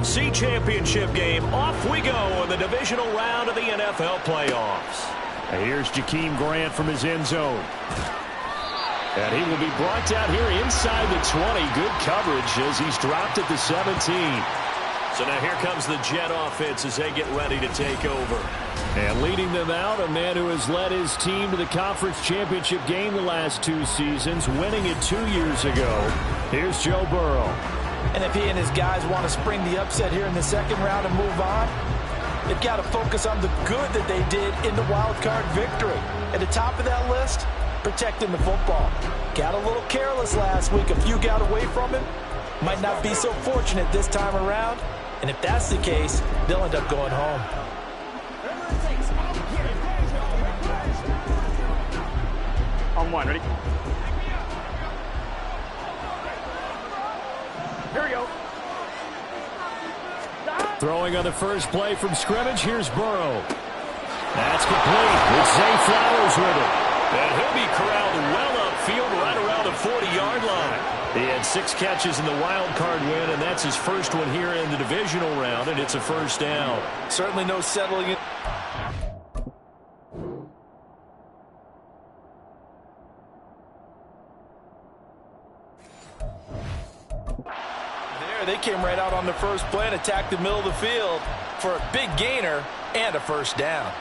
NFC Championship game. Off we go in the divisional round of the NFL playoffs. And here's Jakeem Grant from his end zone. And he will be brought down here inside the 20. Good coverage as he's dropped at the 17. So now here comes the Jet offense as they get ready to take over. And leading them out, a man who has led his team to the conference championship game the last 2 seasons, winning it 2 years ago. Here's Joe Burrow. And if he and his guys want to spring the upset here in the second round and move on, they've got to focus on the good that they did in the wild card victory. At the top of that list, protecting the football. Got a little careless last week. A few got away from him. Might not be so fortunate this time around. And if that's the case, they'll end up going home. On one, ready? Here we go. Throwing on the first play from scrimmage, here's Burrow. That's complete with Zay Flowers with it. And he'll be corralled well upfield right around the 40-yard line. He had 6 catches in the wild card win, and that's his first one here in the divisional round, and it's a first down. Certainly no settling it. There, they came right out on the first play and attacked the middle of the field for a big gainer and a first down.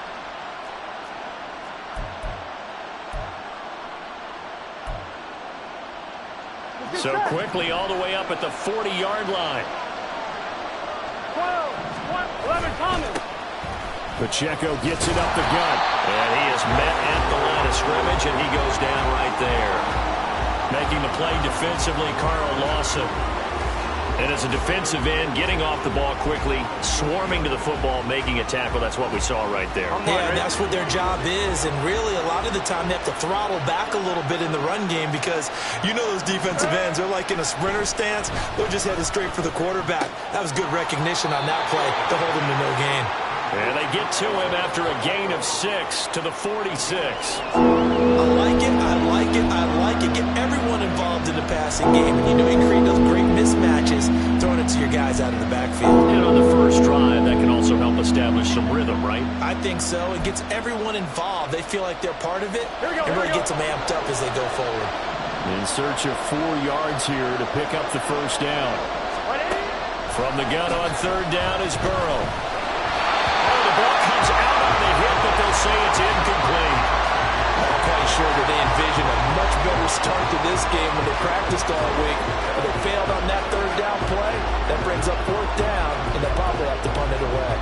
So quickly all the way up at the 40-yard line. 11, Thomas. Pacheco gets it up the gut. And he is met at the line of scrimmage, and he goes down right there. Making the play defensively, Carl Lawson. And as a defensive end, getting off the ball quickly, swarming to the football, making a tackle. That's what we saw right there. Yeah, that's what their job is. And really, a lot of the time, they have to throttle back a little bit in the run game because you know those defensive ends, they're like in a sprinter stance. They're just headed straight for the quarterback. That was good recognition on that play to hold him to no gain. And they get to him after a gain of 6 to the 46. I like it, I like it, I like it. Get everyone involved in the passing game. And you know you create those great mismatches, throwing it to your guys out of the backfield. And on the first drive, that can also help establish some rhythm, right? I think so. It gets everyone involved. They feel like they're part of it. It really gets them amped up as they go forward. In search of 4 yards here to pick up the first down. From the gun on third down is Burrow. The ball comes out on the hit, but they'll say it's incomplete. I'm quite sure that they envision a much better start to this game when they practiced all week. But they failed on that third down play. That brings up fourth down, and they'll probably have to punt it away.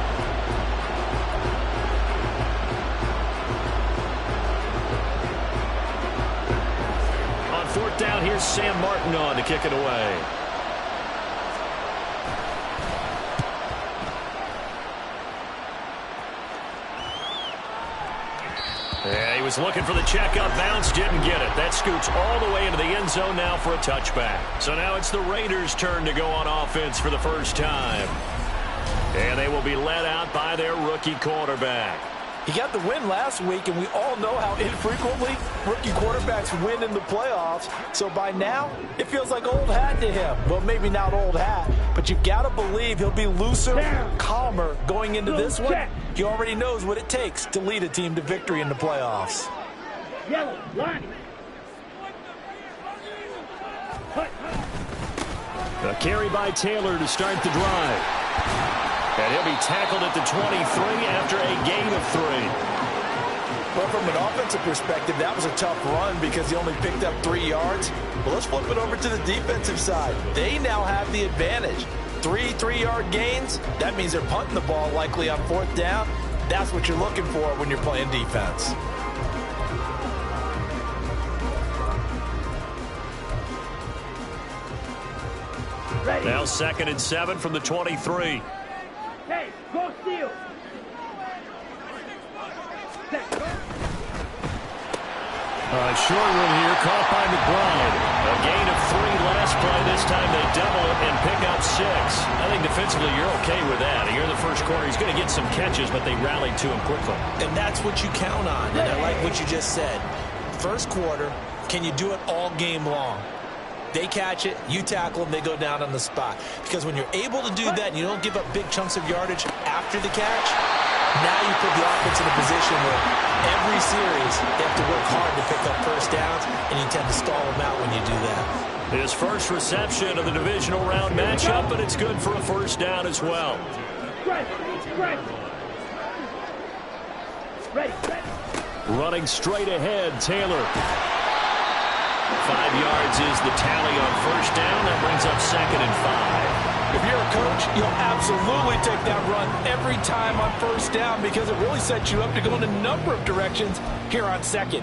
On fourth down, here's Sam Martin on to kick it away. Yeah, he was looking for the check-up bounce, didn't get it. That scoots all the way into the end zone now for a touchback. So now it's the Raiders' turn to go on offense for the first time. And they will be led out by their rookie quarterback. He got the win last week, and we all know how infrequently rookie quarterbacks win in the playoffs. So by now, it feels like old hat to him. Well, maybe not old hat, but you've got to believe he'll be looser, calmer going into this one. He already knows what it takes to lead a team to victory in the playoffs. Yellow, line. A carry by Taylor to start the drive. And he'll be tackled at the 23 after a gain of 3. Well, from an offensive perspective, that was a tough run because he only picked up 3 yards. Well, let's flip it over to the defensive side. They now have the advantage. 3 3-yard gains, that means they're punting the ball likely on fourth down. That's what you're looking for when you're playing defense. Ready. Now 2nd and 7 from the 23. Hey, go steal. Short one here, caught by McBride. A gain of 3 last play. This time they double it and pick up 6. I think defensively you're okay with that. Here in the first quarter, he's going to get some catches, but they rallied to him quickly. And that's what you count on, and I like what you just said. First quarter, can you do it all game long? They catch it, you tackle them, they go down on the spot. Because when you're able to do that and you don't give up big chunks of yardage after the catch, now you put the offense in a position where every series they have to work hard to pick up first downs, and you tend to stall them out when you do that. His first reception of the divisional round matchup, and it's good for a first down as well. Ready. Running straight ahead, Taylor. 5 yards is the tally on first down. That brings up 2nd and 5. If you're a coach, you'll absolutely take that run every time on first down because it really sets you up to go in a number of directions here on 2nd.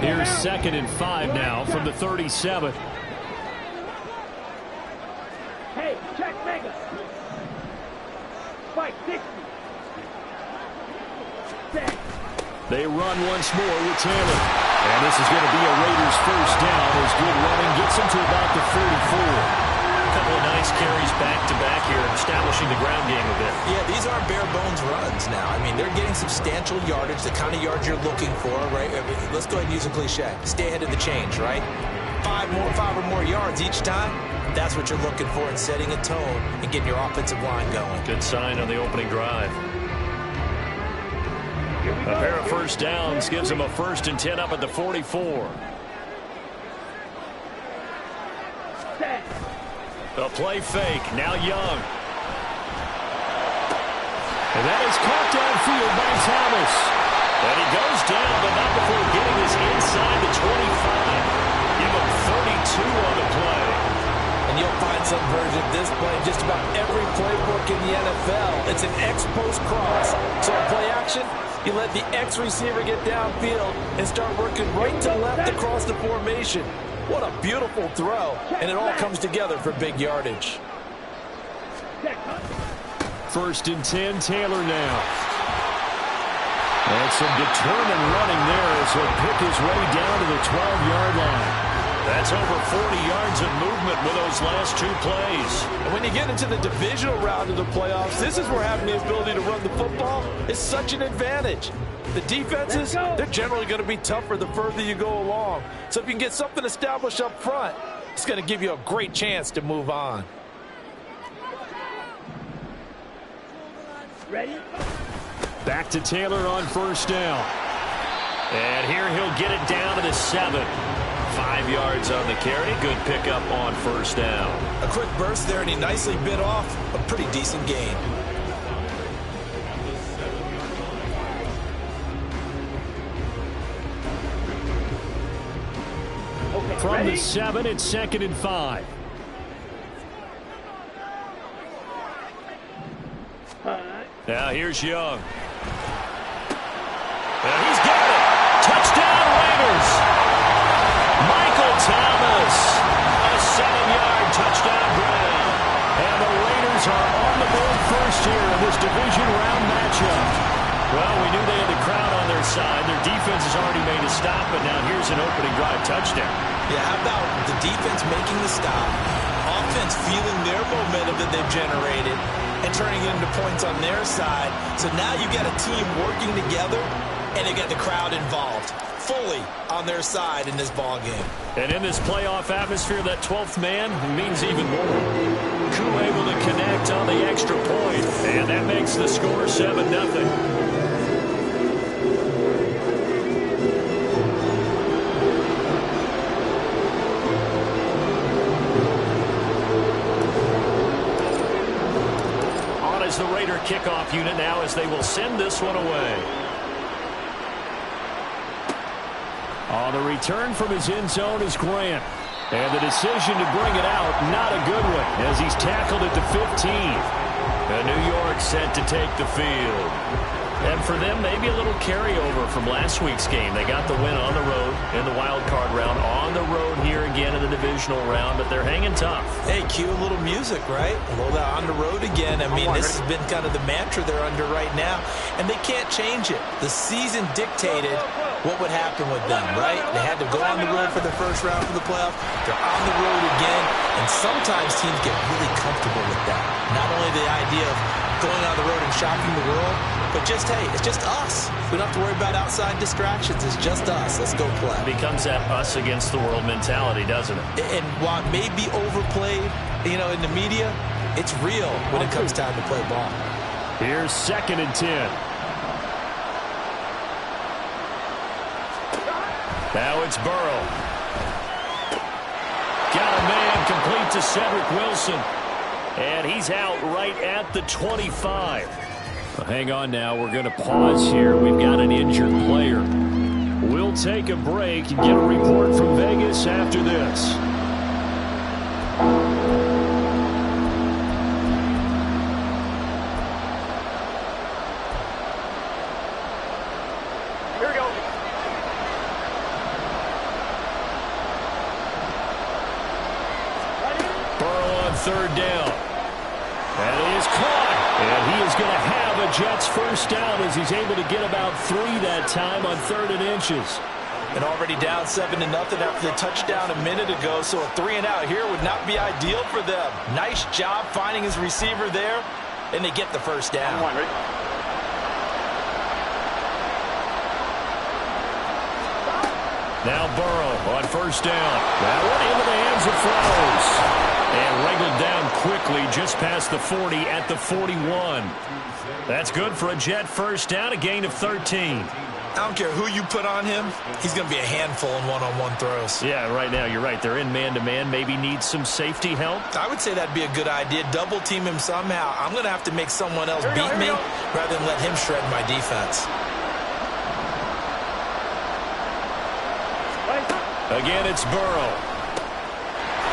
Here's 2nd and 5 now from the 37. Hey, check mega. Spike 60. Set. They run once more with Taylor. And this is going to be a Raiders first down as good running gets them to about the 44. A couple of nice carries back-to-back here, establishing the ground game a bit. Yeah, these aren't bare-bones runs now. I mean, they're getting substantial yardage, the kind of yards you're looking for, right? I mean, let's go ahead and use a cliche. Stay ahead of the change, right? 5 or more yards each time. That's what you're looking for in setting a tone and getting your offensive line going. Good sign on the opening drive. A pair of first downs gives them a 1st and 10 up at the 44. Set. A play fake. Now Young. And that is caught downfield by Thomas. And he goes down, but not before getting his inside the 25. Give him 32 on the play. And you'll find some version of this play in just about every playbook in the NFL. It's an X-post cross. So in play action, you let the X receiver get downfield and start working right to left across the formation. What a beautiful throw. And it all comes together for big yardage. 1st and 10, Taylor now. And some determined running there as he'll pick his way down to the 12-yard line. That's over 40 yards of movement with those last 2 plays. And when you get into the divisional round of the playoffs, this is where having the ability to run the football is such an advantage. The defenses, they're generally going to be tougher the further you go along. So if you can get something established up front, it's going to give you a great chance to move on. Ready? Back to Taylor on first down. And here he'll get it down to the 7. 5 yards on the carry. Good pickup on first down. A quick burst there, and he nicely bit off a pretty decent gain. Okay, From ready? the 7, it's 2nd and 5. Now here's Young. And he's got it. Touchdown Raiders. Michael Thomas. A 7-yard touchdown grab. And the Raiders are on the board first here in this division round matchup. Well, we knew they had the crowd on their side. Their defense has already made a stop, but now here's an opening drive touchdown. Yeah, how about the defense making the stop, offense feeling their momentum that they've generated, and turning it into points on their side. So now you've got a team working together, and they've got the crowd involved fully on their side in this ball game. And in this playoff atmosphere, that 12th man means even more. Koo able to connect on the extra point, and that makes the score 7-0. The Raider kickoff unit now as they will send this one away. On the return from his end zone is Grant. And the decision to bring it out, not a good one, as he's tackled at the 15. And New York set to take the field. And for them, maybe a little carryover from last week's game. They got the win on the road in the wild card round, on the road here again in the divisional round, but they're hanging tough. Hey, cue a little music, right? A little on the road again. I mean, this has been kind of the mantra they're under right now, and they can't change it. The season dictated what would happen with them, right? They had to go on the road for the first round of the playoffs. They're on the road again, and sometimes teams get really comfortable with that. Not only the idea of going on the road and shocking the world, but just, hey, it's just us. We don't have to worry about outside distractions. It's just us. Let's go play. It becomes that us against the world mentality, doesn't it? And while it may be overplayed, in the media, it's real when it comes time to play ball. Here's 2nd and 10. Now it's Burrow. Got a man complete to Cedric Wilson. And he's out right at the 25. Well, hang on now. We're going to pause here. We've got an injured player. We'll take a break and get a report from Vegas after this. Here we go. Burrow on 3rd down. And he is caught. And he is going to have a Jets first down as he's able to get about 3 that time on 3rd and inches. And already down 7-0 after the touchdown a minute ago, so a 3 and out here would not be ideal for them. Nice job finding his receiver there, and they get the first down. Now Burrow on 1st down. That one into the hands of Flowers. And wrangled down quickly just past the 40 at the 41. That's good for a Jet first down, a gain of 13. I don't care who you put on him, he's going to be a handful in one-on-one throws. Yeah, right now you're right. They're in man-to-man. Maybe need some safety help. I would say that'd be a good idea. Double team him somehow. I'm going to have to make someone else beat me rather than let him shred my defense. Again, it's Burrow.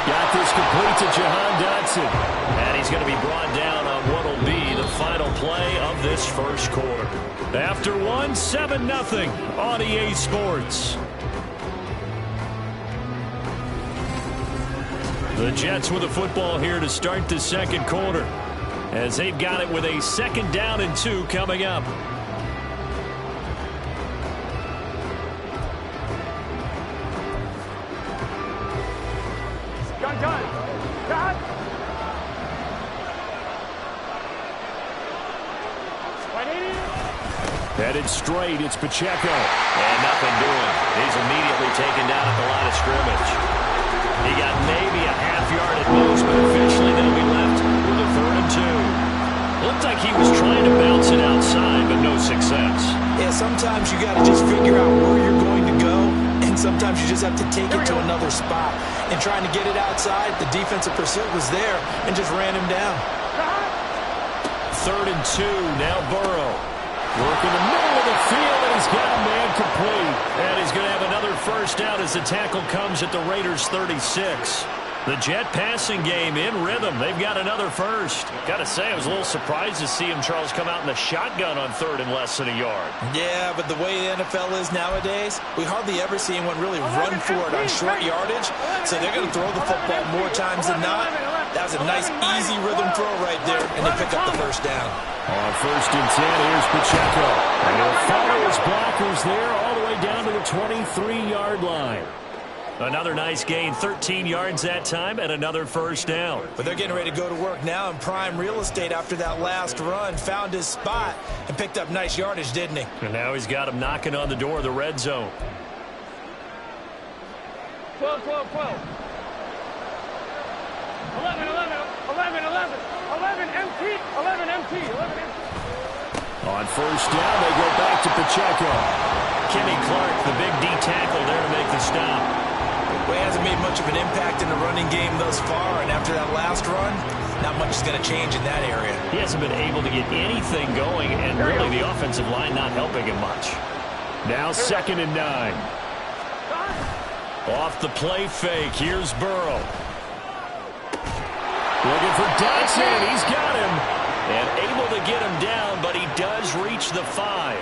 Got this complete to Jahan Dotson. And he's going to be brought down on what will be the final play of this first quarter. After 7-0 on EA Sports. The Jets with the football here to start the second quarter, as they've got it with a 2nd down and 2 coming up. Headed straight, it's Pacheco. And nothing doing. He's immediately taken down at the line of scrimmage. He got maybe a half yard at most, but officially they'll be left with a 3rd and 2. Looked like he was trying to bounce it outside, but no success. Yeah, sometimes you got to just figure out where you're going to go, and sometimes you just have to take it to another spot. And trying to get it outside, the defensive pursuit was there and just ran him down. 3rd and 2, now Burrow. Work in the middle of the field, and he's got a man complete. And he's going to have another first down as the tackle comes at the Raiders' 36. The Jet passing game in rhythm. They've got another first. Got to say, I was a little surprised to see him, Charles, come out in the shotgun on 3rd and less than a yard. Yeah, but the way the NFL is nowadays, we hardly ever see anyone really run for it on short yardage. So they're going to throw the football more times than not. That was a nice, easy rhythm throw right there, and they pick up the first down. On 1st and 10, here's Pacheco. And he'll follow his blockers there all the way down to the 23-yard line. Another nice gain, 13 yards that time, and another first down. But they're getting ready to go to work now in prime real estate after that last run. Found his spot and picked up nice yardage, didn't he? And now he's got him knocking on the door of the red zone. 12, 12, 12. 11, 11, 11, 11, 11 empty, 11 empty, 11 empty. On 1st down, they go back to Pacheco. Kenny Clark, the big D tackle there to make the stop. Well, he hasn't made much of an impact in the running game thus far, and after that last run, not much is going to change in that area. He hasn't been able to get anything going, and really the offensive line not helping him much. Now 2nd and 9. Off the play fake, here's Burrow. Looking for Dotson, he's got him. And able to get him down, but he does reach the 5.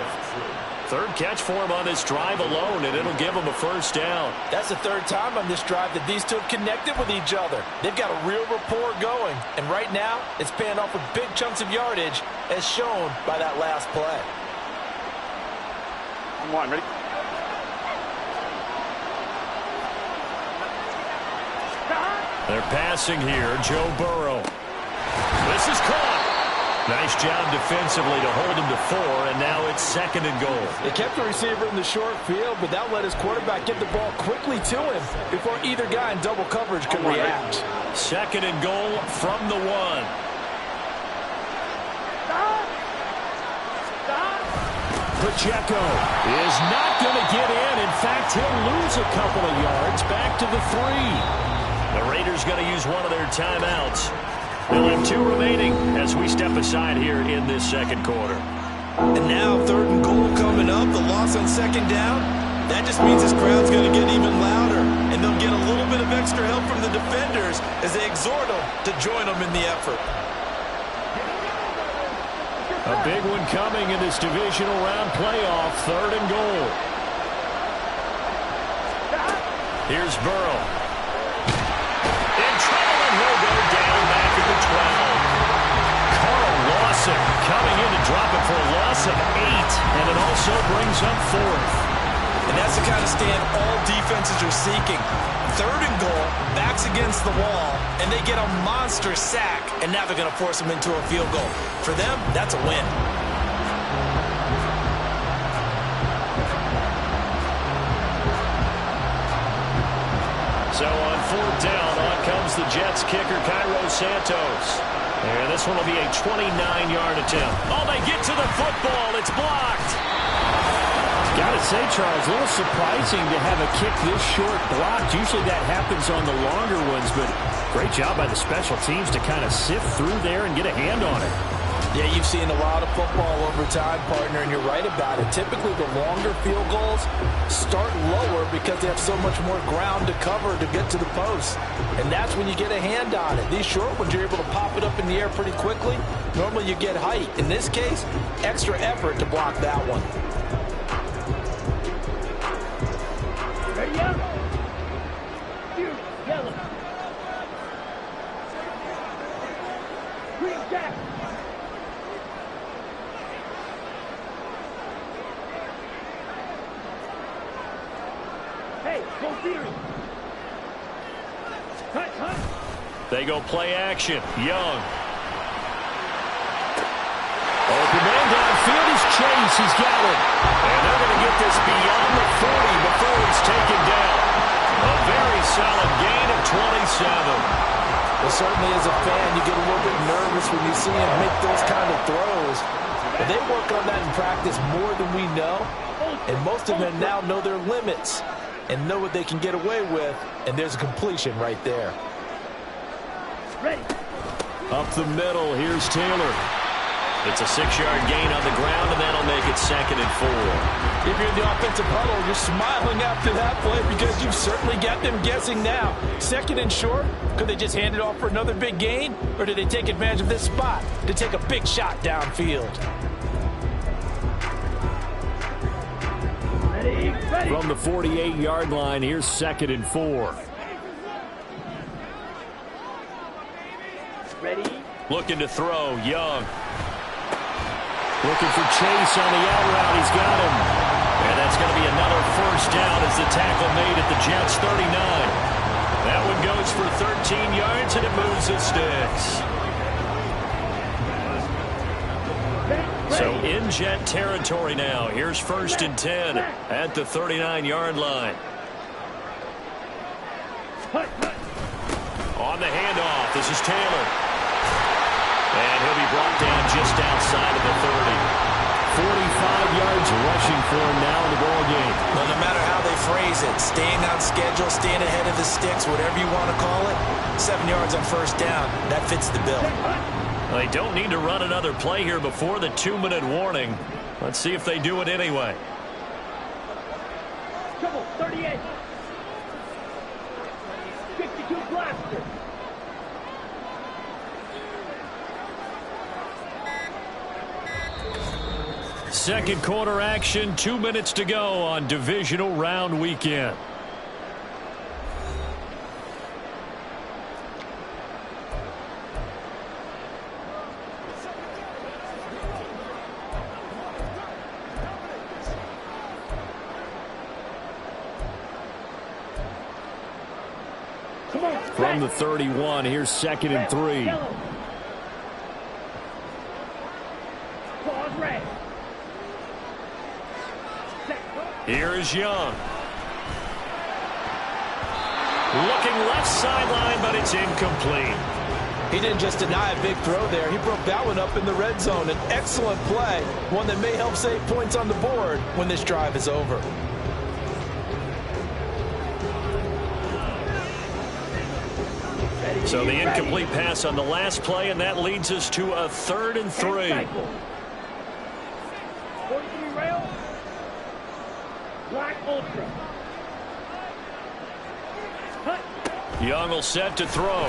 3rd catch for him on this drive alone, and it'll give him a first down. That's the 3rd time on this drive that these two have connected with each other. They've got a real rapport going, and right now it's paying off with big chunks of yardage, as shown by that last play. I'm one, ready? They're passing here. Joe Burrow. This is caught. Nice job defensively to hold him to 4, and now it's 2nd and goal. They kept the receiver in the short field, but that let his quarterback get the ball quickly to him before either guy in double coverage could react. 2nd and goal from the 1. Pacheco is not going to get in. In fact, he'll lose a couple of yards back to the 3. The Raiders going to use one of their timeouts. They'll have 2 remaining as we step aside here in this 2nd quarter. And now 3rd and goal coming up. The loss on 2nd down. That just means this crowd's going to get even louder. And they'll get a little bit of extra help from the defenders as they exhort them to join them in the effort. A big one coming in this divisional round playoff. 3rd and goal. Here's Burrow. In trouble, and he'll go down back at the 12. Carl Lawson coming in to drop it for a loss of 8. And it also brings up 4th. And that's the kind of stand all defenses are seeking. 3rd and goal, backs against the wall, and they get a monster sack, and now they're going to force them into a field goal. For them, that's a win. So on 4th down, on comes the Jets kicker, Cairo Santos. And this one will be a 29-yard attempt. Oh, they get to the football. It's blocked. Got to say, Charles, a little surprising to have a kick this short blocked. Usually that happens on the longer ones, but great job by the special teams to kind of sift through there and get a hand on it. Yeah, you've seen a lot of football over time, partner, and you're right about it. Typically, the longer field goals start lower because they have so much more ground to cover to get to the post. And that's when you get a hand on it. These short ones, you're able to pop it up in the air pretty quickly. Normally, you get height. In this case, extra effort to block that one. Ready up. Shoot. Yellow. Green jack. Hey, go theory. Cut. They go play action. Young. Open man downfield is Chase. He's got it. And they're going to get this beyond the 40 before he's taken down. A very solid gain of 27. Well, certainly as a fan, you get a little bit nervous when you see him make those kind of throws. But they work on that in practice more than we know. And most of them now know their limits and know what they can get away with. And there's a completion right there. Ready. Up the middle, here's Taylor. It's a 6-yard gain on the ground, and that'll make it 2nd and 4. If you're in the offensive huddle, you're smiling after that play because you've certainly got them guessing now. 2nd and short, could they just hand it off for another big gain? Or did they take advantage of this spot to take a big shot downfield? Ready. From the 48-yard line, here's 2nd and 4. Ready. Looking to throw, Young. Looking for Chase on the out route. He's got him. And that's going to be another 1st down as the tackle made at the Jets' 39. That one goes for 13 yards, and it moves the sticks. So in Jet territory now. Here's 1st and 10 at the 39-yard line. On the handoff, this is Taylor. And he'll be brought down just outside of the 30. 45 yards rushing for him now in the ball game. Well, no matter how they phrase it, staying on schedule, staying ahead of the sticks, whatever you want to call it, 7 yards on 1st down, that fits the bill. They don't need to run another play here before the 2-minute warning. Let's see if they do it anyway. Trouble. 38. 62 blaster. Second quarter action, 2 minutes to go on divisional round weekend. Come on. From the 31, here's 2nd and 3. Here's Young. Looking left sideline, but it's incomplete. He didn't just deny a big throw there. He broke that one up in the red zone. An excellent play, one that may help save points on the board when this drive is over. So the incomplete pass on the last play, and that leads us to a 3rd and 3. Black Ultra. Young will set to throw.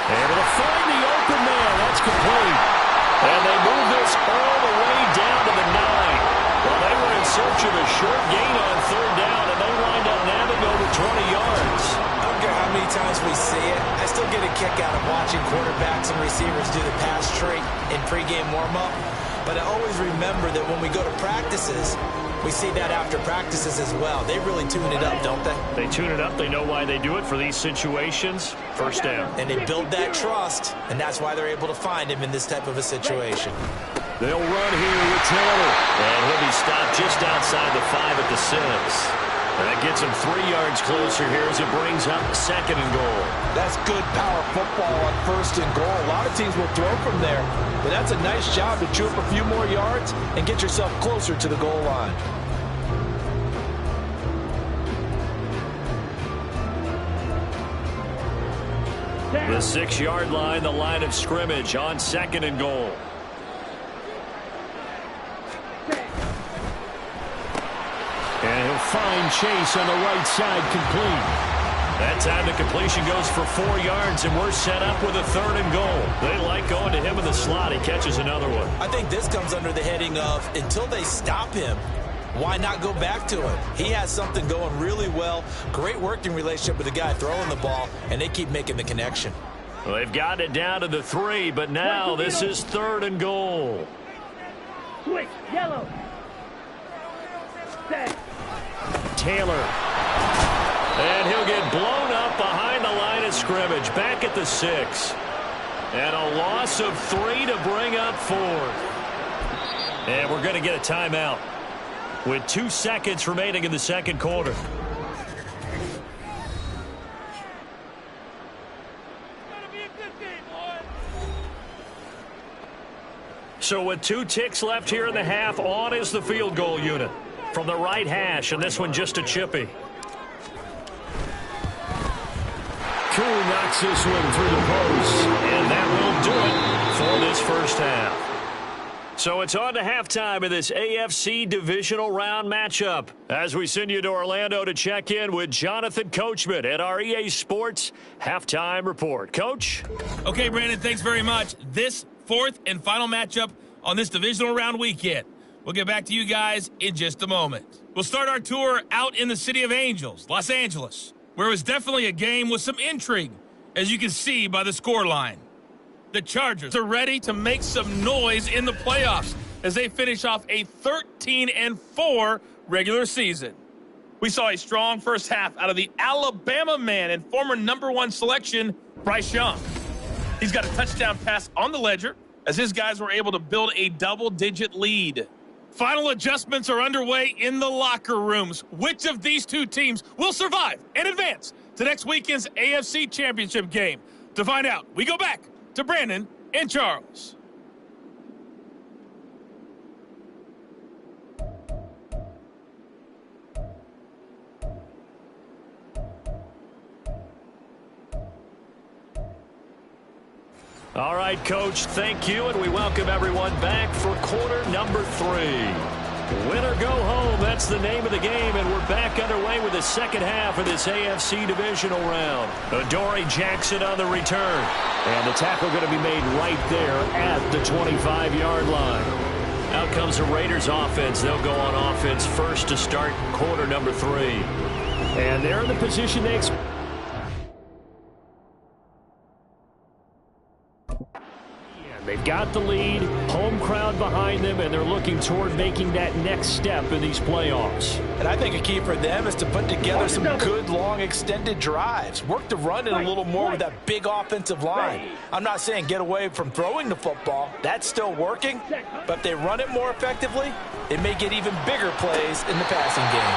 Able to find the open man. That's complete. And they move this all the way down to the 9. Well, they were in search of a short gain on 3rd down, and they wind up nabbing over 20 yards. I don't care how many times we see it. I still get a kick out of watching quarterbacks and receivers do the pass tree in pregame warm-up. But I always remember that when we go to practices, we see that after practices as well. They really tune it up, don't they? They tune it up. They know why they do it for these situations. 1st down. And they build that trust, and that's why they're able to find him in this type of a situation. They'll run here with Taylor. And he'll be stopped just outside the 5 at the 6. And that gets him 3 yards closer here as it brings up 2nd and goal. That's good power football on 1st and goal. A lot of teams will throw from there, but that's a nice job to chew up a few more yards and get yourself closer to the goal line. The 6-yard line, the line of scrimmage on 2nd and goal. And he'll find Chase on the right side, complete. That time the completion goes for 4 yards, and we're set up with a 3rd and goal. They like going to him in the slot. He catches another one. I think this comes under the heading of, until they stop him, why not go back to him? He has something going really well. Great working relationship with the guy throwing the ball, and they keep making the connection. Well, they've got it down to the 3, but now this is 3rd and goal. Switch, yellow. Set. Taylor. And he'll get blown up behind the line of scrimmage. Back at the 6. And a loss of 3 to bring up 4th. And we're going to get a timeout with 2 seconds remaining in the 2nd quarter. So with 2 ticks left here in the half, on is the field goal unit from the right hash, and this one just a chippy. Koo knocks this one through the post, and that will do it for this 1st half. So it's on to halftime of this AFC divisional round matchup as we send you to Orlando to check in with Jonathan Coachman at our EA Sports Halftime Report. Coach? Okay, Brandon, thanks very much. This 4th and final matchup on this divisional round weekend. We'll get back to you guys in just a moment. We'll start our tour out in the City of Angels, Los Angeles, where it was definitely a game with some intrigue, as you can see by the scoreline. The Chargers are ready to make some noise in the playoffs as they finish off a 13-4 regular season. We saw a strong first half out of the Alabama man and former #1 selection, Bryce Young. He's got a touchdown pass on the ledger as his guys were able to build a double-digit lead. Final adjustments are underway in the locker rooms. Which of these 2 teams will survive and advance to next weekend's AFC Championship game? To find out, we go back to Brandon and Charles. All right, Coach, thank you, and we welcome everyone back for quarter number 3. Win or go home, that's the name of the game, and we're back underway with the 2nd half of this AFC divisional round. Adoree Jackson on the return, and the tackle going to be made right there at the 25-yard line. Out comes the Raiders offense. They'll go on offense first to start quarter number 3. And they're in the position they expect. They've got the lead, home crowd behind them, and they're looking toward making that next step in these playoffs. And I think a key for them is to put together some good, long, extended drives. Work the run in a little more with that big offensive line. I'm not saying get away from throwing the football. That's still working. But if they run it more effectively, they may get even bigger plays in the passing game.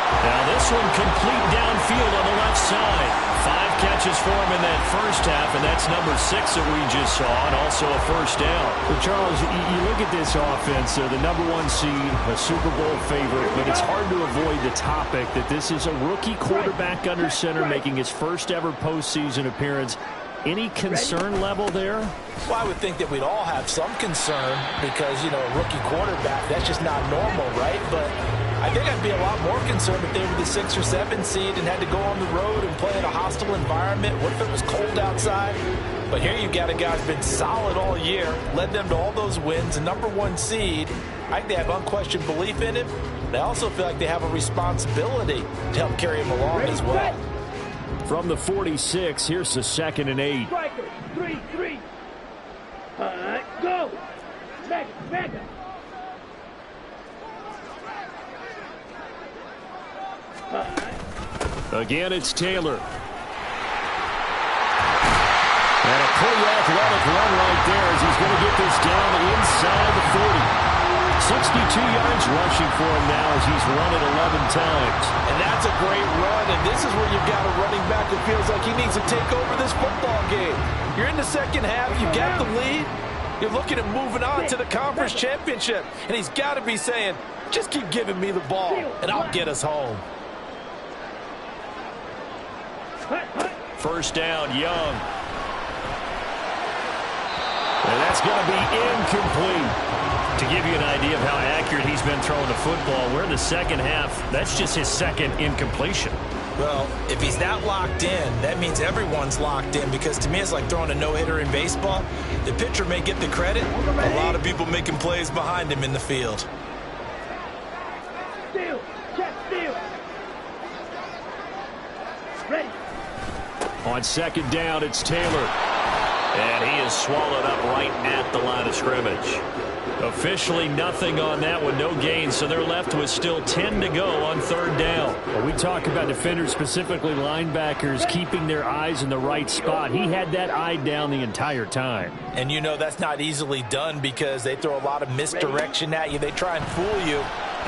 Now this one complete downfield on the left side. 5 catches for him in that first half, and that's number 6 that we just saw, and also a first down. Well, Charles, you look at this offense, they're the number 1 seed, a Super Bowl favorite, but it's hard to avoid the topic that this is a rookie quarterback under center making his first ever postseason appearance. Any concern level there? Well, I would think that we'd all have some concern because, you know, a rookie quarterback, that's just not normal, right? But I think I'd be a lot more concerned if they were the 6 or 7 seed and had to go on the road and play in a hostile environment. What if it was cold outside? But here you've got a guy who's been solid all year, led them to all those wins, a number 1 seed. I think they have unquestioned belief in him. They also feel like they have a responsibility to help carry him along as well. From the 46, here's the 2nd and 8. Striker, 3-3. Go. Mega. Again, it's Taylor. And a pretty athletic run right there as he's going to get this down inside the 40. 62 yards rushing for him now as he's run it 11 times. And that's a great run, and this is where you've got a running back that feels like he needs to take over this football game. You're in the second half, you've got the lead, you're looking at moving on to the conference championship, and he's got to be saying, just keep giving me the ball, and I'll get us home. First down, Young. And that's going to be incomplete. To give you an idea of how accurate he's been throwing the football, we're in the second half. That's just his second incompletion. Well, if he's that locked in, that means everyone's locked in, because to me it's like throwing a no-hitter in baseball. The pitcher may get the credit, a lot of people making plays behind him in the field. Steal. Check steal. Ready. On 2nd down, it's Taylor. And he is swallowed up right at the line of scrimmage. Officially nothing on that one, no gain, so they're left with still 10 to go on 3rd down. Well, we talk about defenders, specifically linebackers, keeping their eyes in the right spot. He had that eye down the entire time. And you know that's not easily done because they throw a lot of misdirection at you. They try and fool you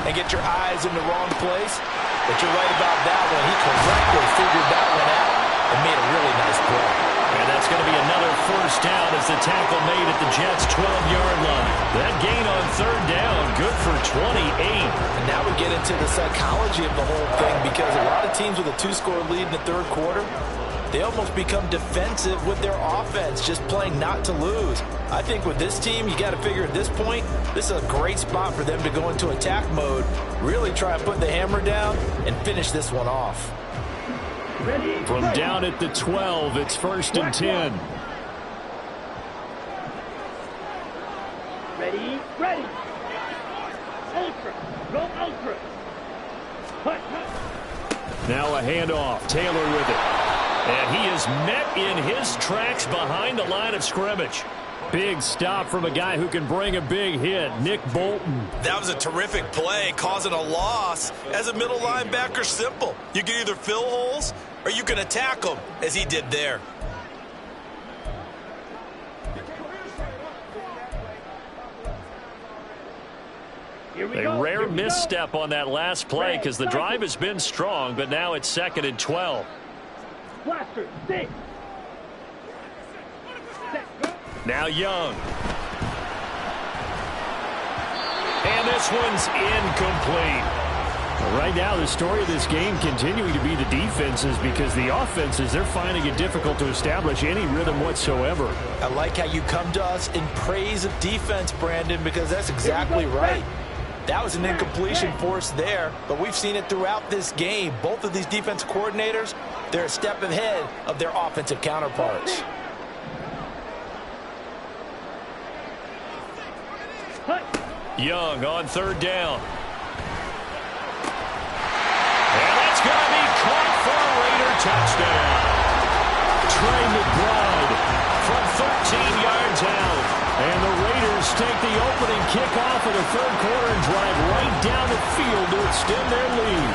and get your eyes in the wrong place. But you're right about that one. He correctly figured that one out and made a really nice play. And that's going to be another first down as the tackle made at the Jets' 12-yard line. That gain on 3rd down, good for 28. And now we get into the psychology of the whole thing, because a lot of teams with a 2-score lead in the 3rd quarter, they almost become defensive with their offense, just playing not to lose. I think with this team, you got to figure at this point, this is a great spot for them to go into attack mode, really try and put the hammer down and finish this one off. From down at the 12, it's 1st and 10. Ready. Ultra. Go ultra. Now a handoff. Taylor with it. And he is met in his tracks behind the line of scrimmage. Big stop from a guy who can bring a big hit, Nick Bolton. That was a terrific play, causing a loss. As a middle linebacker, simple. You can either fill holes or you can attack them, as he did there. A rare misstep on that last play because the drive has been strong, but now it's 2nd and 12. Blaster, stick. Now Young. And this one's incomplete. Right now, the story of this game continuing to be the defenses, because the offenses, they're finding it difficult to establish any rhythm whatsoever. I like how you come to us in praise of defense, Brandon, because that's exactly right. That was an incompletion forced there, but we've seen it throughout this game. Both of these defense coordinators, they're a step ahead of their offensive counterparts. Young on 3rd down. And that's going to be caught for a Raider touchdown. Trey McBride from 13 yards out. the opening kickoff of the third quarter and drive right down the field to extend their lead.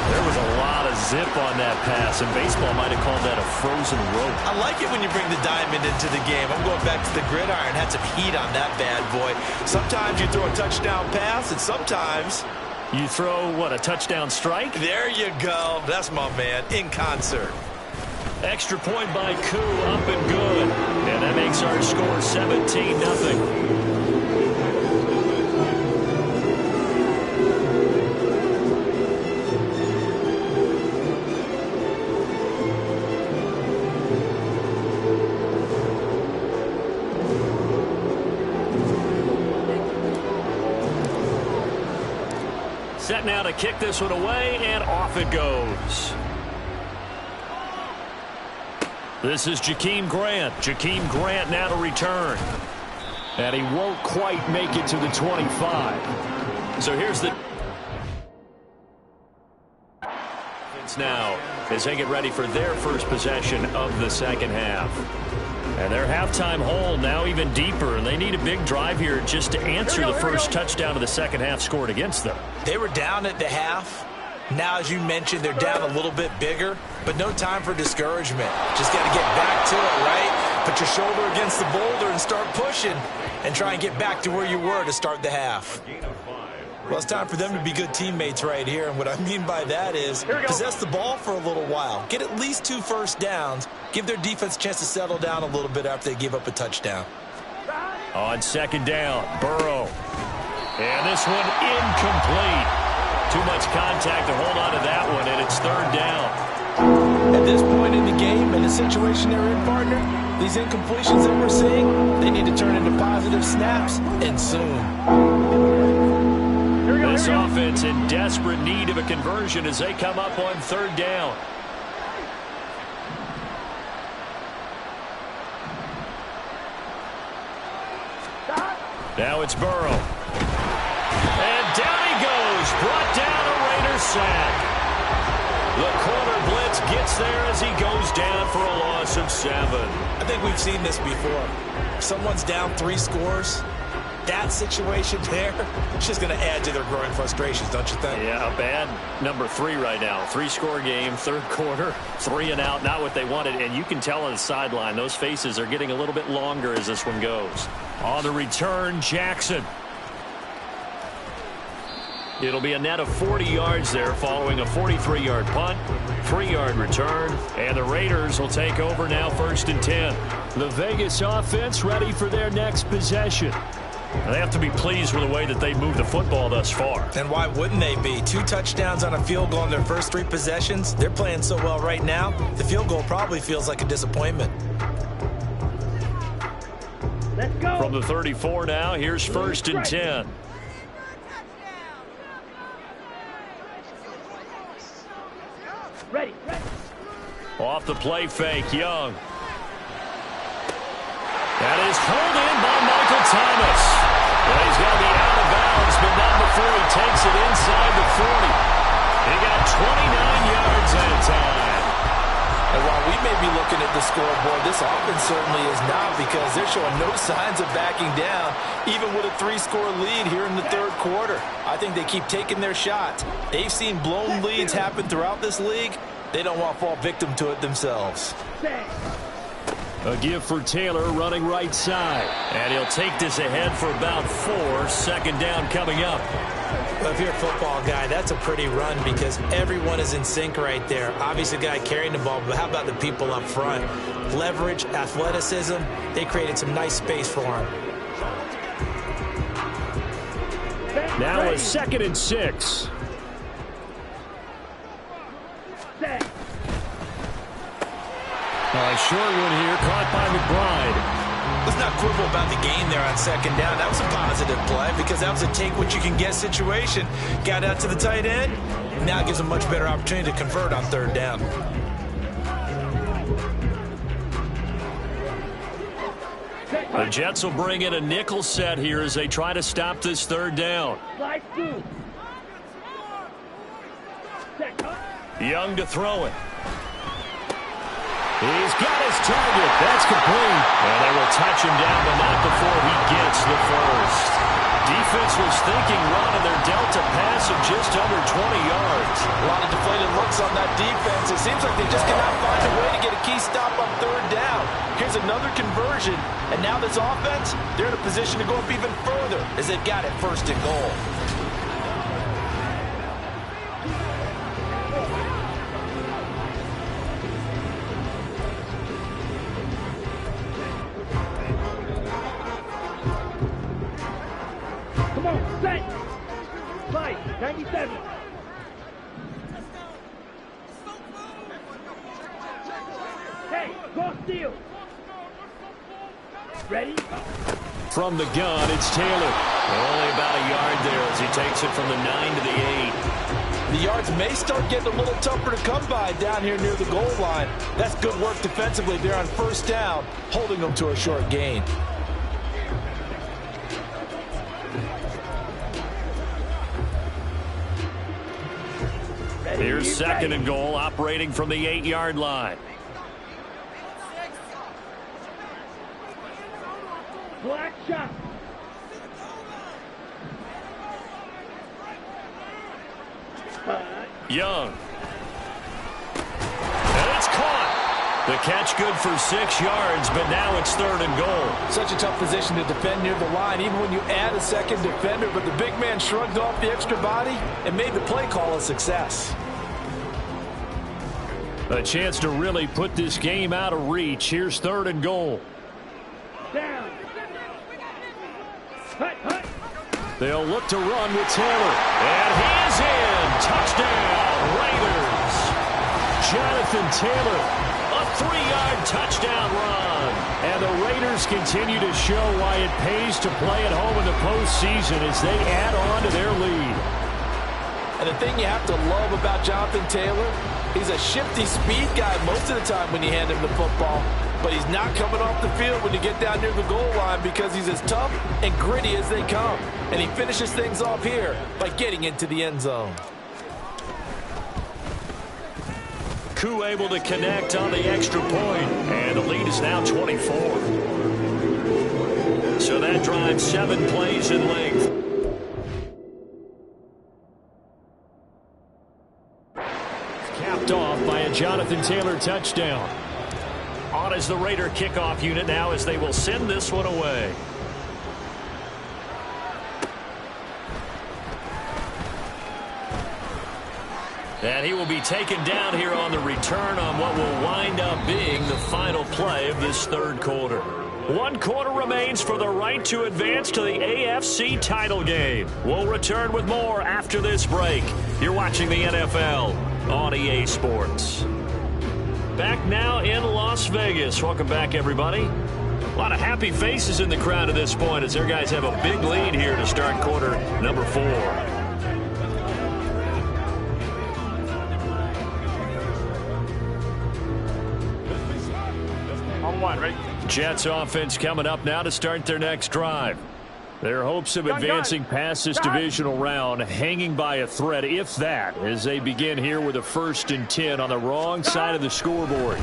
There was a lot of zip on that pass, and baseball might have called that a frozen rope. I like it when you bring the diamond into the game. I'm going back to the gridiron. Had some heat on that bad boy. Sometimes you throw a touchdown pass, and sometimes you throw, what, a touchdown strike? There you go. That's my man, in concert. Extra point by Koo, up and good. And that makes our score 17-0. Set now to kick this one away, and off it goes. This is Jakeem Grant. Jakeem Grant now to return. And he won't quite make it to the 25. So here's the now as they get ready for their first possession of the second half. And their halftime hole now even deeper, and they need a big drive here just to answer the first touchdown of the second half scored against them. They were down at the half. Now, as you mentioned, they're down a little bit bigger, but no time for discouragement. Just got to get back to it, right? Put your shoulder against the boulder and start pushing and try and get back to where you were to start the half. Well, it's time for them to be good teammates right here, and what I mean by that is possess the ball for a little while. Get at least 2 first downs. Give their defense a chance to settle down a little bit after they give up a touchdown. On second down, Burrow. And this one incomplete. Too much contact to hold on to that one, and it's third down. At this point in the game, in the situation they're in, partner, these incompletions that we're seeing, they need to turn into positive snaps, and soon. This offense in desperate need of a conversion as they come up on third down. Now it's Burrow. And down he goes. Brought down a Raiders sack. The corner blitz gets there as he goes down for a loss of 7. I think we've seen this before. If someone's down 3 scores, that situation there, it's just going to add to their growing frustrations, don't you think? Yeah, a bad number 3 right now. 3-score game, third quarter, 3 and out, not what they wanted. And you can tell on the sideline, those faces are getting a little bit longer as this one goes. On the return, Jackson. It'll be a net of 40 yards there following a 43-yard punt, 3-yard return, and the Raiders will take over now 1st and 10. The Vegas offense ready for their next possession. They have to be pleased with the way that they moved the football thus far. And why wouldn't they be? 2 touchdowns on a field goal in their first 3 possessions. They're playing so well right now, the field goal probably feels like a disappointment. Let's go. From the 34 now, here's 1st and 10. Ready. Off the play fake, Young. That is pulled in by Michael Thomas. Well, he's going to be out of bounds, but not before he takes it inside the 40. He got 29 yards that time. And while we may be looking at the scoreboard, this offense certainly is not, because they're showing no signs of backing down, even with a 3-score lead here in the third quarter. I think they keep taking their shots. They've seen blown leads happen throughout this league. They don't want to fall victim to it themselves. A give for Taylor running right side. And he'll take this ahead for about 4. 2nd down coming up. Well, if you're a football guy, that's a pretty run because everyone is in sync right there. Obviously, the guy carrying the ball, but how about the people up front? Leverage, athleticism, they created some nice space for him. Now a 2nd and 6. Short one here, caught by McBride. Let's not quibble about the gain there on 2nd down. That was a positive play because that was a take-what-you-can-get situation. Got out to the tight end. Now it gives a much better opportunity to convert on 3rd down. The Jets will bring in a nickel set here as they try to stop this 3rd down. Young to throw it. He's got his target. That's complete. And they will touch him down, but not before he gets the first. Defense was thinking run, and they're dealt a pass of just under 20 yards. A lot of deflated looks on that defense. It seems like they just cannot find a way to get a key stop on third down. Here's another conversion, and now this offense, they're in a position to go up even further as they've got it first and goal. Come on, set. Fight, 97. Hey, go steal. Ready? From the gun, it's Taylor. Only about a yard there as he takes it from the 9 to the 8. The yards may start getting a little tougher to come by down here near the goal line. That's good work defensively there on first down, holding them to a short gain. Here's second and goal, operating from the 8-yard line. Black shot. Young. And it's caught. The catch good for 6 yards, but now it's third and goal. Such a tough position to defend near the line, even when you add a second defender, but the big man shrugged off the extra body and made the play call a success. A chance to really put this game out of reach. Here's third and goal. Down. Hut, hut. They'll look to run with Taylor. And he is in. Touchdown, Raiders. Jonathan Taylor. A 3-yard touchdown run. And the Raiders continue to show why it pays to play at home in the postseason as they add on to their lead. And the thing you have to love about Jonathan Taylor, he's a shifty speed guy most of the time when you hand him the football. But he's not coming off the field when you get down near the goal line because he's as tough and gritty as they come. And he finishes things off here by getting into the end zone. Koo able to connect on the extra point, and the lead is now 24. So that drives 7 plays in length. Capped off by a Jonathan Taylor touchdown. On is the Raider kickoff unit now as they will send this one away. And he will be taken down here on the return on what will wind up being the final play of this third quarter. 1 quarter remains for the right to advance to the AFC title game. We'll return with more after this break. You're watching the NFL on EA Sports. Back now in Las Vegas. Welcome back, everybody. A lot of happy faces in the crowd at this point as their guys have a big lead here to start quarter number 4. On one, ready? Jets offense coming up now to start their next drive. Their hopes of advancing past this divisional round hanging by a thread, if that, as they begin here with a 1st and 10 on the wrong side of the scoreboard. A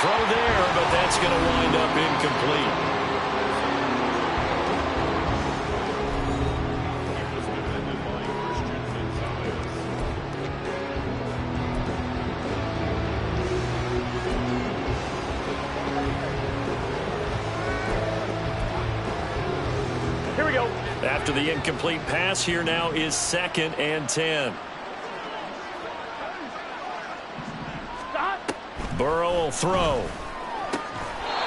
throw there, but that's going to wind up incomplete. Here we go. After the incomplete pass, here now is 2nd and 10. Stop. Burrow will throw.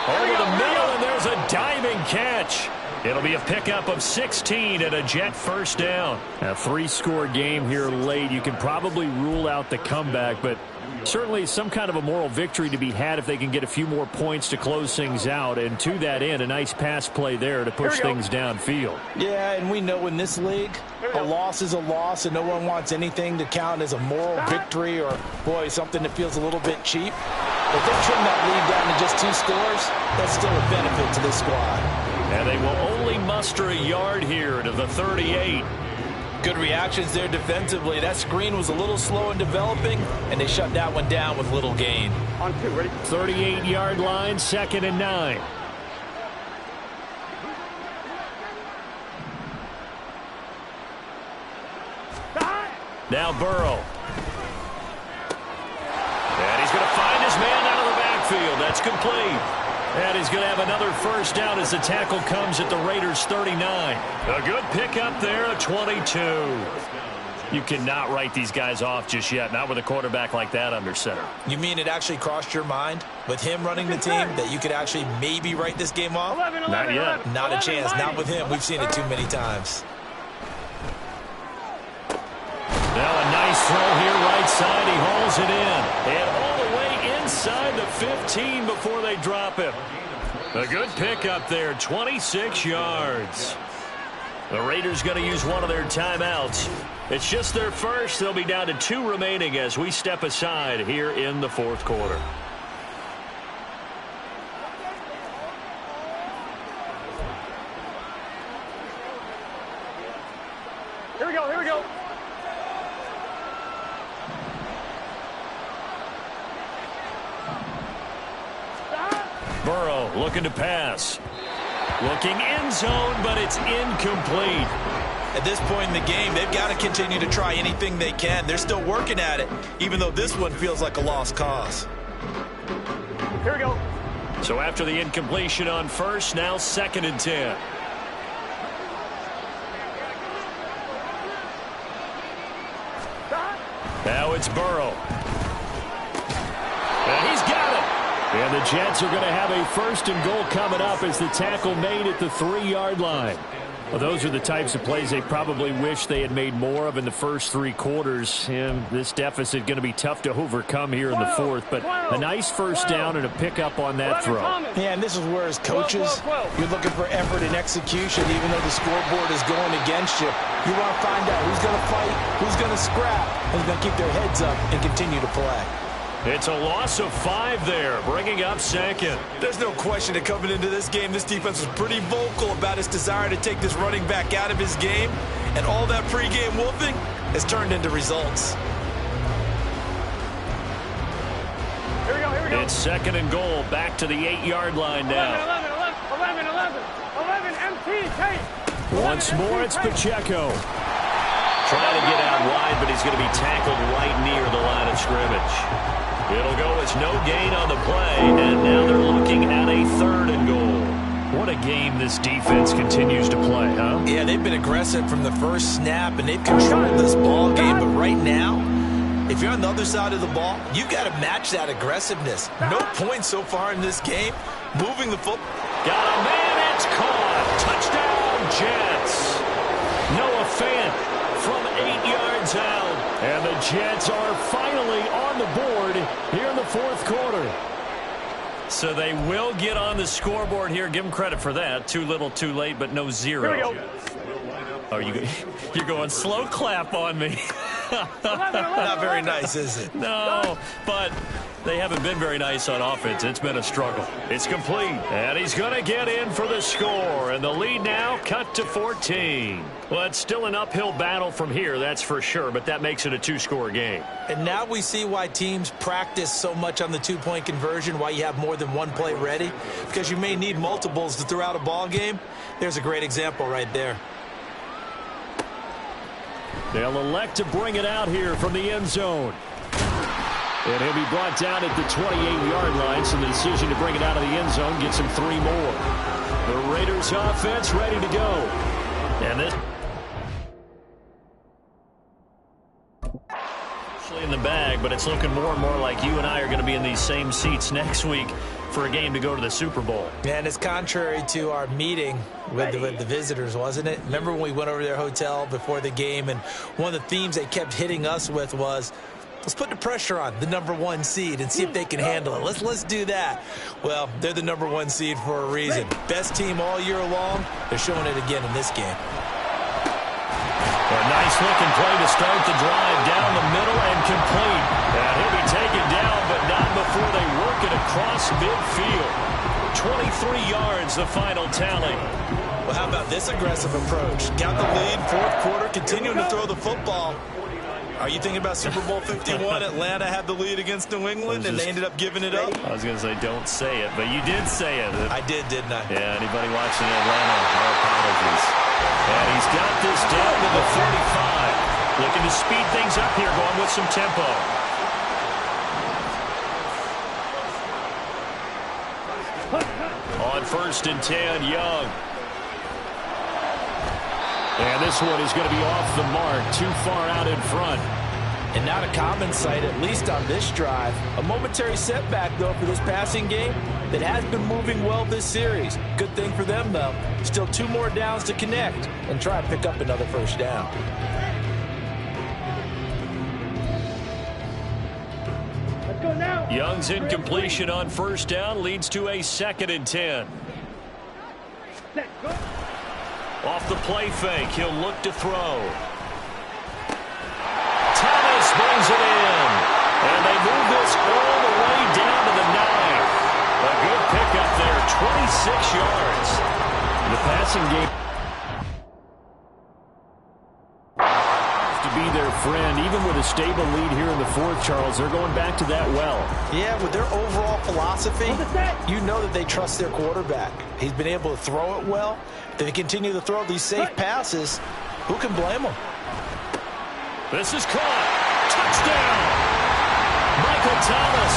Over the middle, and there's a diving catch. It'll be a pickup of 16 and a Jet first down. A 3-score game here late. You can probably rule out the comeback, but certainly some kind of a moral victory to be had if they can get a few more points to close things out. And to that end, a nice pass play there to push things downfield. Yeah, and we know in this league, a loss is a loss, and no one wants anything to count as a moral victory or, boy, something that feels a little bit cheap. If they trim that lead down to just 2 scores, that's still a benefit to this squad. And they will only muster a yard here to the 38. Good reactions there defensively. That screen was a little slow in developing, and they shut that one down with little gain. On 2, ready? 38-yard line, 2nd and 9. Now Burrow. And he's going to find his man out of the backfield. That's complete. And he's going to have another first down as the tackle comes at the Raiders' 39. A good pickup there, a 22. You cannot write these guys off just yet, not with a quarterback like that under center. You mean it actually crossed your mind with him running the team that you could actually maybe write this game off? 11, Not yet. Not a chance. Not with him. We've seen it too many times. Now a nice throw here, right side. He hauls it in. And all the way inside the 15 before they drop him. A good pickup there, 26 yards. The Raiders going to use one of their timeouts. It's just their first. They'll be down to 2 remaining as we step aside here in the 4th quarter. Here we go, here we go. Burrow looking to pass. Looking end zone, but it's incomplete. At this point in the game, they've got to continue to try anything they can. They're still working at it, even though this one feels like a lost cause. Here we go. So after the incompletion on first, now 2nd and 10. Now it's Burrow. And he's got it. And the Jets are going to have a 1st and goal coming up as the tackle made at the 3-yard line. Well, those are the types of plays they probably wish they had made more of in the first 3 quarters. And this deficit going to be tough to overcome here in the 4th. But a nice first down and a pickup on that throw. Yeah, and this is where as coaches, you're looking for effort and execution, even though the scoreboard is going against you. You want to find out who's going to fight, who's going to scrap, and who's going to keep their heads up and continue to play. It's a loss of 5 there, bringing up 2nd. There's no question that coming into this game, this defense was pretty vocal about its desire to take this running back out of his game, and all that pregame wolfing has turned into results. Here we go, here we go. It's 2nd and goal, back to the 8-yard line now. 11, MT, take. Once more, it's Pacheco. Trying to get out wide, but he's going to be tackled right near the line of scrimmage. It'll go as no gain on the play, and now they're looking at a 3rd and goal. What a game this defense continues to play, huh? Yeah, they've been aggressive from the first snap, and they've controlled this ball game. But right now, if you're on the other side of the ball, you've got to match that aggressiveness. No points so far in this game. Moving the football. Got a man, it's caught. Touchdown, Jets. Noah Fant from 8 yards out. And the Jets are finally on the board here in the 4th quarter. So they will get on the scoreboard here. Give them credit for that. Too little, too late, but no 0. Here we go. Oh, you're going slow clap on me. 11. Not very nice, is it? No, but they haven't been very nice on offense. It's been a struggle. It's complete, and he's going to get in for the score, and the lead now cut to 14. Well, it's still an uphill battle from here, that's for sure, but that makes it a 2-score game. And now we see why teams practice so much on the 2-point conversion, why you have more than one play ready, because you may need multiples to throw out a ball game. There's a great example right there. They'll elect to bring it out here from the end zone. And he'll be brought down at the 28-yard line, so the decision to bring it out of the end zone gets him 3 more. The Raiders offense ready to go. And this in the bag, but it's looking more and more like you and I are going to be in these same seats next week for a game to go to the Super Bowl. And it's contrary to our meeting with the visitors, wasn't it? Remember when we went over to their hotel before the game, and one of the themes they kept hitting us with was, let's put the pressure on the #1 seed and see if they can handle it. Let's do that. Well, they're the #1 seed for a reason. Best team all year long. They're showing it again in this game. A nice-looking play to start the drive down the middle and complete. And he'll be taken down, but not before they work it across midfield. 23 yards, the final tally. Well, how about this aggressive approach? Got the lead, fourth quarter, continuing to throw the football. Are you thinking about Super Bowl 51? Atlanta had the lead against New England, and they ended up giving it up? I was going to say, don't say it, but you did say it. I did, didn't I? Yeah, anybody watching Atlanta, our apologies. And he's got this down to the 35. Looking to speed things up here, going with some tempo. On 1st and 10, Young. And this one is going to be off the mark, too far out in front. And not a common sight, at least on this drive. A momentary setback, though, for this passing game that has been moving well this series. Good thing for them, though. Still 2 more downs to connect and try and pick up another first down. Let's go now. Young's incompletion on 1st down leads to a 2nd and 10. Set, go. Off the play fake, he'll look to throw. Thomas brings it in. And they move this all the way down to the 9. A good pickup there, 26 yards. The passing game to be their friend. Even with a stable lead here in the 4th, Charles, they're going back to that well. Yeah, with their overall philosophy, you know that they trust their quarterback. He's been able to throw it well. They continue to throw these safe passes. Who can blame them? This is caught. Touchdown. Michael Thomas,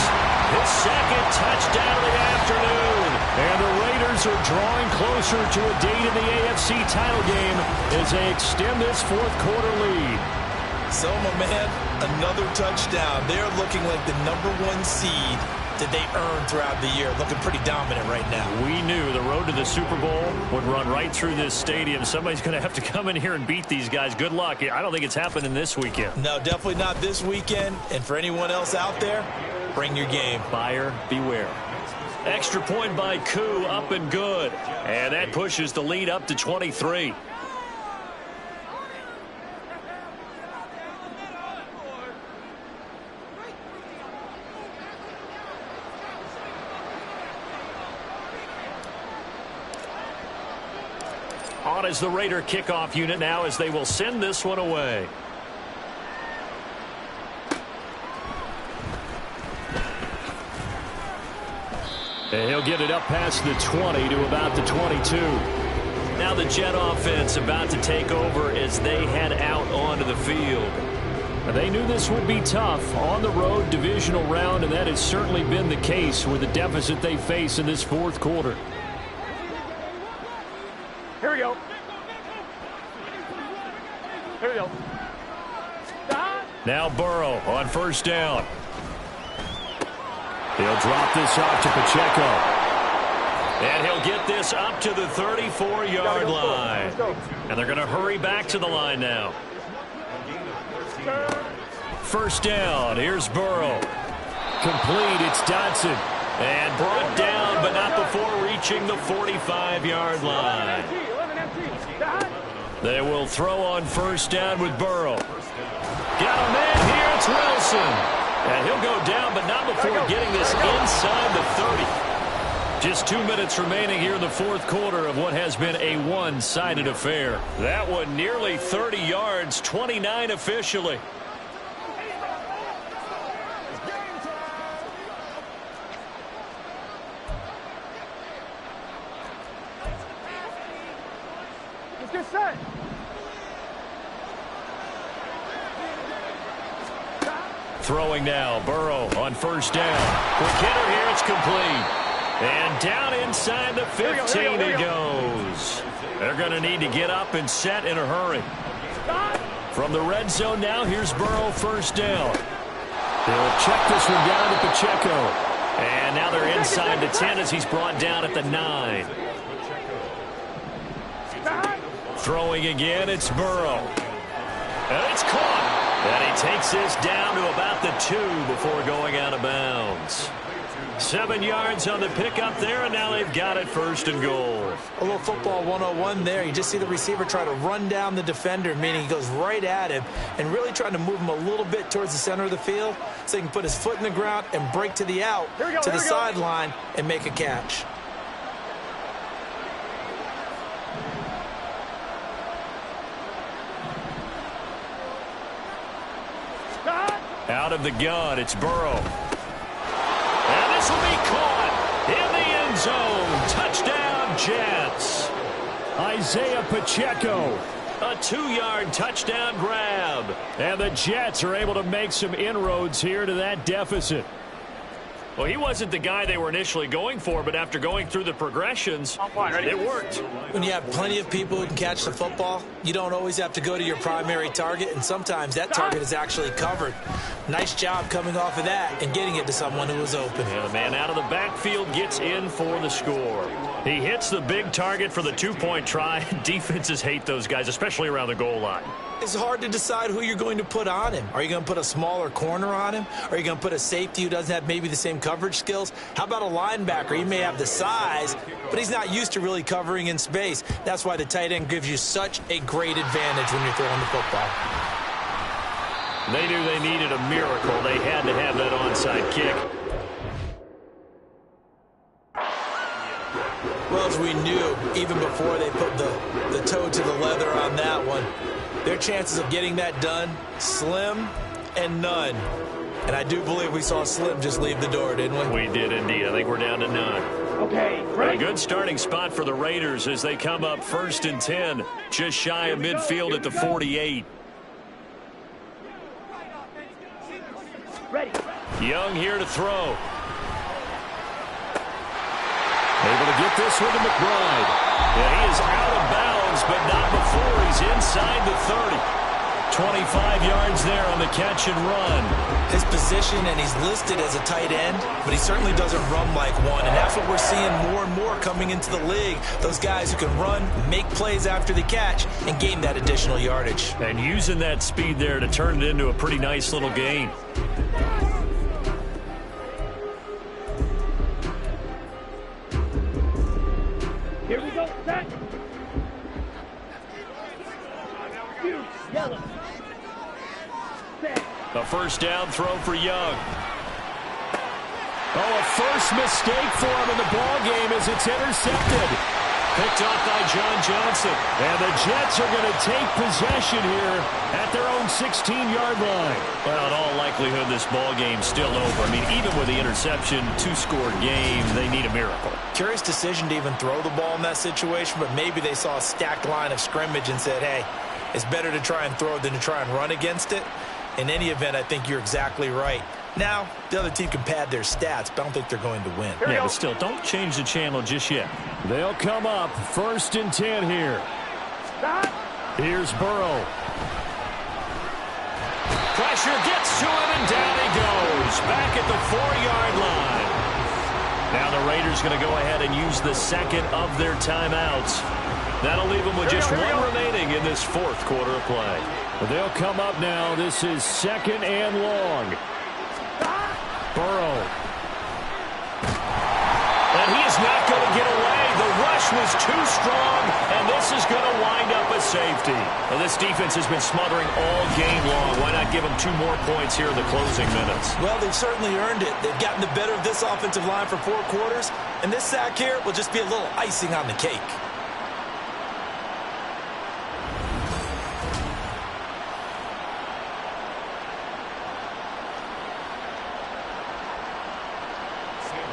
his 2nd touchdown of the afternoon. And the Raiders are drawing closer to a date in the AFC title game as they extend this 4th quarter lead. So, my man, another touchdown. They're looking like the #1 seed that they earned throughout the year. Looking pretty dominant right now. We knew the road to the Super Bowl would run right through this stadium. Somebody's going to have to come in here and beat these guys. Good luck. I don't think it's happening this weekend. No, definitely not this weekend. And for anyone else out there, bring your game. Buyer beware. Extra point by Koo, up and good. And that pushes the lead up to 23. On is the Raider kickoff unit now as they will send this one away. And he'll get it up past the 20 to about the 22. Now the Jet offense about to take over as they head out onto the field. And they knew this would be tough on the road, divisional round, and that has certainly been the case with the deficit they face in this 4th quarter. Here we go. Here we go. Stop. Now Burrow on 1st down. He'll drop this off to Pacheco. And he'll get this up to the 34-yard line. And they're going to hurry back to the line now. 1st down. Here's Burrow. Complete. It's Dodson. And brought down, but not before reaching the 45-yard line. They will throw on 1st down with Burrow. Got a man here. It's Wilson. And he'll go down, but not before getting this inside the 30. Just 2 minutes remaining here in the 4th quarter of what has been a one-sided affair. That one nearly 30 yards, 29 officially. Let's get set. Throwing now, Burrow on 1st down. Quick hitter here, it's complete. And down inside the 15 he goes. They're going to need to get up and set in a hurry. From the red zone now, here's Burrow 1st down. They'll check this one down to Pacheco. And now they're inside the 10 as he's brought down at the 9. Throwing again, it's Burrow. And it's caught. And he takes this down to about the 2 before going out of bounds. 7 yards on the pickup there, and now they've got it 1st and goal. A little football 101 there. You just see the receiver try to run down the defender, meaning he goes right at him and really trying to move him a little bit towards the center of the field so he can put his foot in the ground and break to the out, to the sideline, and make a catch. Out of the gun, it's Burrow. And this will be caught in the end zone. Touchdown, Jets. Isaiah Pacheco. A 2-yard touchdown grab. And the Jets are able to make some inroads here to that deficit. Well, he wasn't the guy they were initially going for, but after going through the progressions, it worked. When you have plenty of people who can catch the football, you don't always have to go to your primary target, and sometimes that target is actually covered. Nice job coming off of that and getting it to someone who was open. And the man out of the backfield gets in for the score. He hits the big target for the 2-point try. Defenses hate those guys, especially around the goal line. It's hard to decide who you're going to put on him. Are you going to put a smaller corner on him? Are you going to put a safety who doesn't have maybe the same coverage skills? How about a linebacker? He may have the size, but he's not used to really covering in space. That's why the tight end gives you such a great advantage when you're throwing the football. They knew they needed a miracle. They had to have that onside kick. Well, as we knew, even before they put the toe to the leather on that one, their chances of getting that done, slim and none. And I do believe we saw Slim just leave the door, didn't we? We did indeed. I think we're down to none. Okay, A good starting spot for the Raiders as they come up 1st and 10, just shy of midfield at the 48. Ready. Young here to throw. Able to get this one to McBride. Yeah, he is out of bounds, but not before he's inside the 30. 25 yards there on the catch and run. His position, and he's listed as a tight end, but he certainly doesn't run like one, and that's what we're seeing more and more coming into the league. Those guys who can run, make plays after the catch, and gain that additional yardage. And using that speed there to turn it into a pretty nice little gain. Here we go. Set. Yellow. Set. A first down throw for Young. Oh, a first mistake for him in the ball game as it's intercepted. Picked off by John Johnson. And the Jets are going to take possession here at their own 16-yard line. Well, in all likelihood, this ball game's still over. I mean, even with the interception, 2-score game, they need a miracle. Curious decision to even throw the ball in that situation, but maybe they saw a stacked line of scrimmage and said, hey, it's better to try and throw than to try and run against it. In any event, I think you're exactly right. Now, the other team can pad their stats, but I don't think they're going to win. Yeah, but still, don't change the channel just yet. They'll come up 1st and 10 here. Stop. Here's Burrow. Pressure gets to him, and down he goes. Back at the 4-yard line. Now the Raiders going to go ahead and use the second of their timeouts. That'll leave them with just one remaining in this 4th quarter of play. They'll come up now. This is 2nd and long. Burrow. And he is not going to get away. The rush was too strong, and this is going to wind up a safety. Well, this defense has been smothering all game long. Why not give them 2 more points here in the closing minutes? Well, they've certainly earned it. They've gotten the better of this offensive line for 4 quarters, and this sack here will just be a little icing on the cake.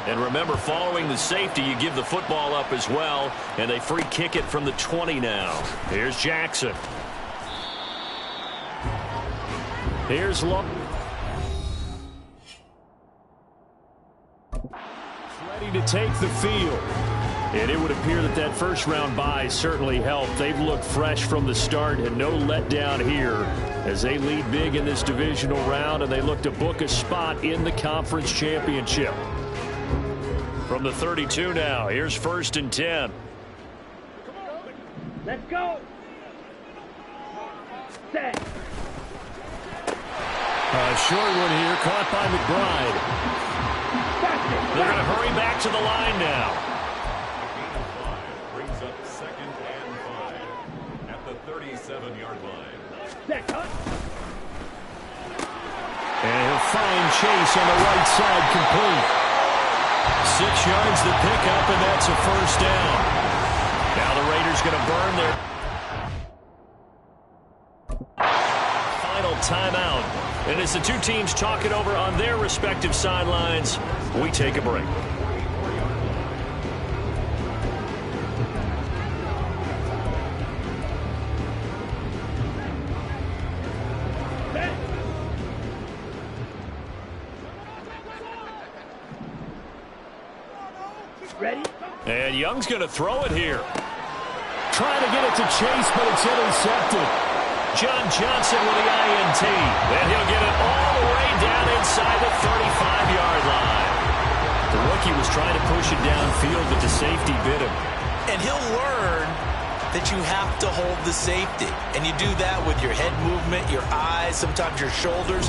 And remember, following the safety, you give the football up as well, and they free kick it from the 20 now. Here's Jackson. Here's Long. Ready to take the field. And it would appear that that first-round bye certainly helped. They've looked fresh from the start and no letdown here as they lead big in this divisional round, and they look to book a spot in the conference championship. From the 32 now, here's 1st and 10. Let's go. Set. A short one here, caught by McBride. They're going to hurry back to the line now. Brings up 2nd and 5 at the 37-yard line. Set. Cut. And he'll find Chase on the right side, complete. 6 yards to pick up, and that's a first down. Now the Raiders going to burn their final timeout. And as the two teams talk it over on their respective sidelines, we take a break. Ready? And Young's going to throw it here. Trying to get it to Chase, but it's intercepted. John Johnson with the INT. And he'll get it all the way down inside the 35-yard line. The rookie was trying to push it downfield, but the safety bit him. And he'll learn that you have to hold the safety. And you do that with your head movement, your eyes, sometimes your shoulders.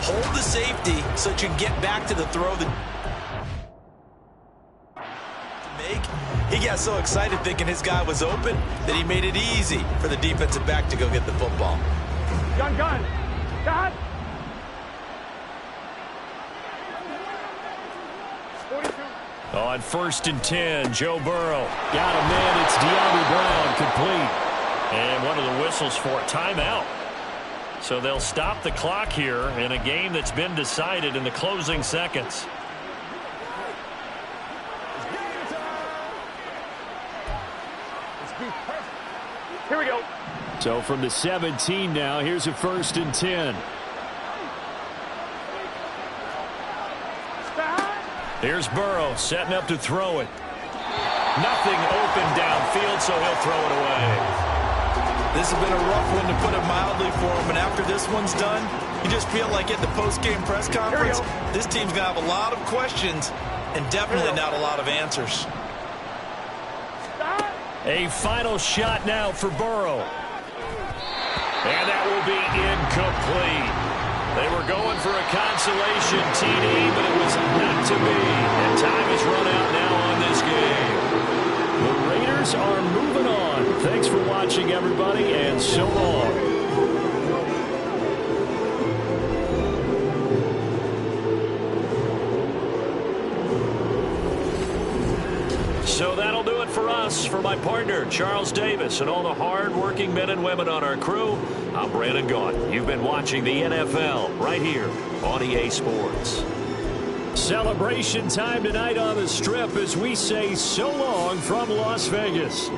Hold the safety so that you can get back to the throw that he got so excited thinking his guy was open that he made it easy for the defensive back to go get the football. Gun. Got. 42. On 1st and 10, Joe Burrow. Got a man. It's DeAndre Brown, complete. And one of the whistles for a timeout. So they'll stop the clock here in a game that's been decided in the closing seconds. Here we go. So from the 17 now, here's a 1st and 10. Here's Burrow setting up to throw it. Nothing open downfield, so he'll throw it away. This has been a rough one, to put it mildly, for him. And after this one's done, you just feel like at the post-game press conference, this team's going to have a lot of questions and definitely not a lot of answers. A final shot now for Burrow. And that will be incomplete. They were going for a consolation TD, but it was not to be. And time has run out now on this game. The Raiders are moving on. Thanks for watching, everybody, and so long. So that'll do it for us. For my partner, Charles Davis, and all the hard-working men and women on our crew, I'm Brandon Gaudin. You've been watching the NFL right here on EA Sports. Celebration time tonight on the Strip as we say so long from Las Vegas.